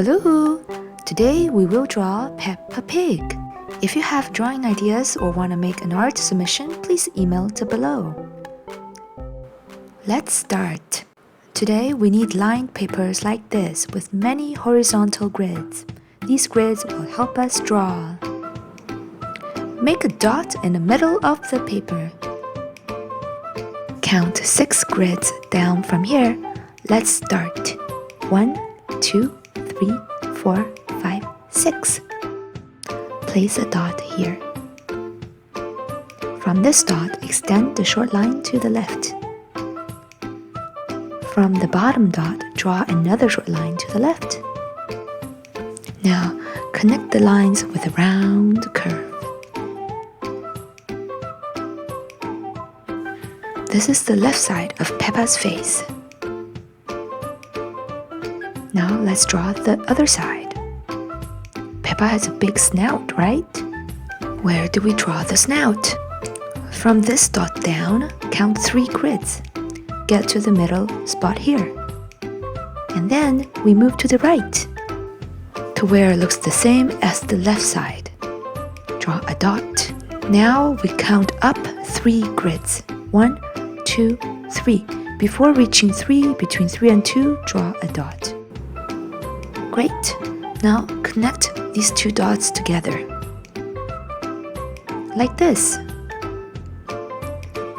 Hello! Today we will draw Peppa Pig. If you have drawing ideas or want to make an art submission, please email to below. Let's start. Today we need lined papers like this with many horizontal grids. These grids will help us draw. Make a dot in the middle of the paper. Count 6 grids down from here. Let's start. 1, 2, 3, 4, 5, 6. Place a dot here. From this dot, extend the short line to the left. From the bottom dot, draw another short line to the left. Now, connect the lines with a round curve. This is the left side of Peppa's face. Now let's draw the other side. Peppa has a big snout, right? Where do we draw the snout? From this dot down, count 3 grids. Get to the middle spot here. And then we move to the right, to where it looks the same as the left side. Draw a dot. Now we count up 3 grids. 1, 2, 3. Before reaching 3, between 3 and 2, draw a dot. Great! Now connect these 2 dots together. Like this.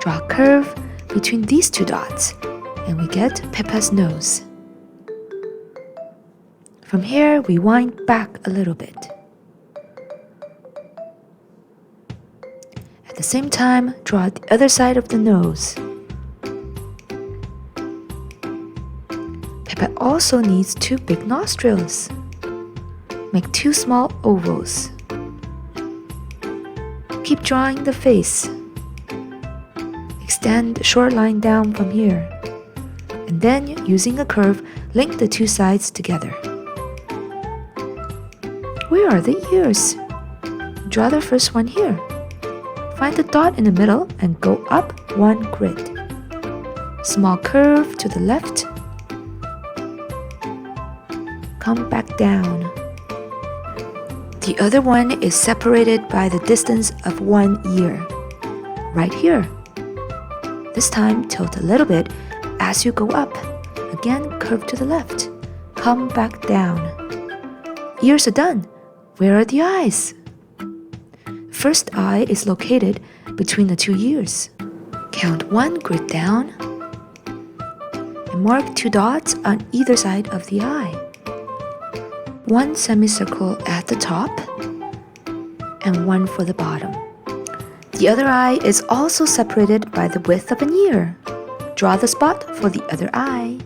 Draw a curve between these 2 dots, and we get Peppa's nose. From here, we wind back a little bit. At the same time, draw the other side of the nose. Peppa also needs 2 big nostrils. Make 2 small ovals. Keep drawing the face. Extend the short line down from here. And then, using a curve, link the 2 sides together. Where are the ears? Draw the first one here. Find the dot in the middle and go up 1 grid. Small curve to the left. Come back down. The other one is separated by the distance of 1 ear. Right here. This time, tilt a little bit as you go up. Again, curve to the left. Come back down. Ears are done. Where are the eyes? First eye is located between the 2 ears. Count 1 grid down and mark 2 dots on either side of the eye. 1 semicircle at the top and 1 for the bottom. The other eye is also separated by the width of an ear. Draw the spot for the other eye.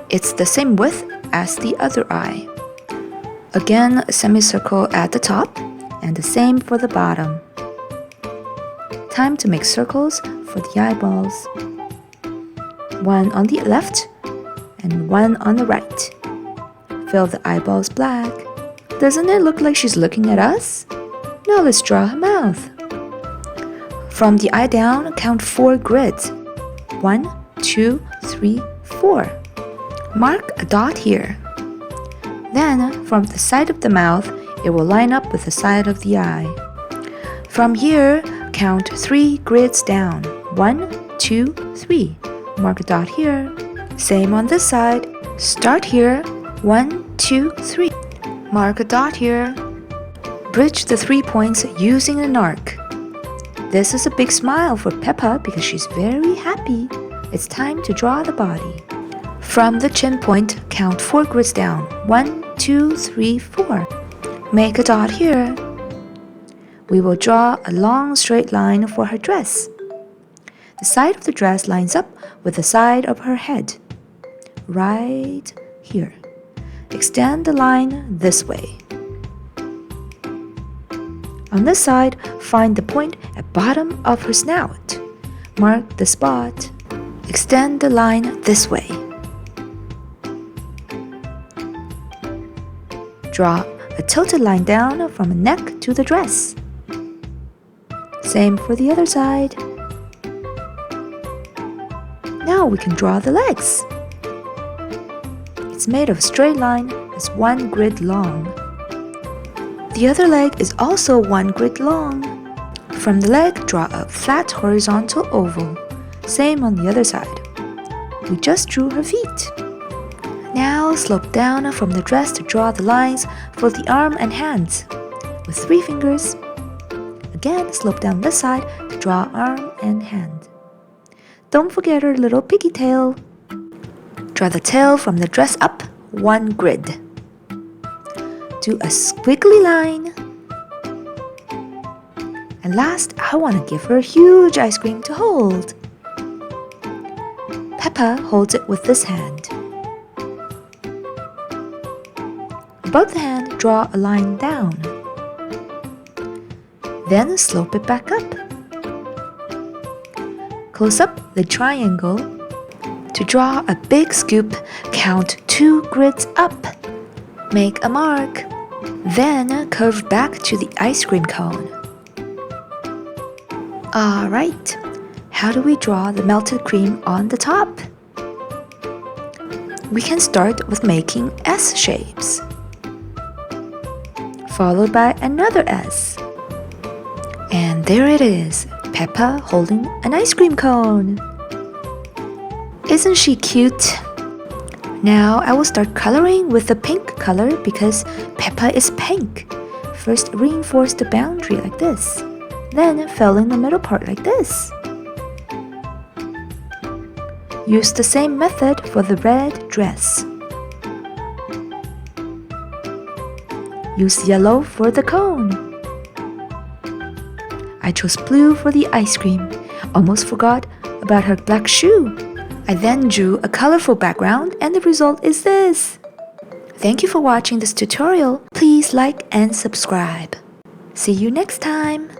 It's the same width as the other eye. Again, a semicircle at the top and the same for the bottom. Time to make circles for the eyeballs. 1 on the left and 1 on the right. Fill the eyeballs black. Doesn't it look like she's looking at us? Now let's draw her mouth. From the eye down, count 4 grids. 1, 2, 3, 4. Mark a dot here. Then, from the side of the mouth, it will line up with the side of the eye. From here, count 3 grids down. 1, 2, 3. Mark a dot here. Same on this side. Start here. 1, 2, 3. Mark a dot here. Bridge the 3 points using an arc. This is a big smile for Peppa because she's very happy. It's time to draw the body. From the chin point, count 4 grids down. 1, 2, 3, 4. Make a dot here. We will draw a long straight line for her dress. The side of the dress lines up with the side of her head. Right here. Extend the line this way. On this side, find the point at bottom of her snout. Mark the spot. Extend the line this way. Draw a tilted line down from the neck to the dress. Same for the other side. Now we can draw the legs. It's made of a straight line is 1 grid long. The other leg is also 1 grid long. From the leg, draw a flat horizontal oval. Same on the other side. We just drew her feet. Now slope down from the dress to draw the lines for the arm and hands. With 3 fingers. Again, slope down this side to draw arm and hand. Don't forget her little piggy tail. Draw the tail from the dress up 1 grid. Do a squiggly line. And last, I want to give her a huge ice cream to hold. Peppa holds it with this hand. Above the hand, draw a line down. Then slope it back up. Close up the triangle. To draw a big scoop, count 2 grids up. Make a mark. Then curve back to the ice cream cone. Alright, how do we draw the melted cream on the top? We can start with making S shapes, followed by another S. And there it is, Peppa holding an ice cream cone. Isn't she cute? Now I will start coloring with the pink color because Peppa is pink. First reinforce the boundary like this. Then fill in the middle part like this. Use the same method for the red dress. Use yellow for the cone. I chose blue for the ice cream. Almost forgot about her black shoe. I then drew a colorful background and the result is this. Thank you for watching this tutorial. Please like and subscribe. See you next time.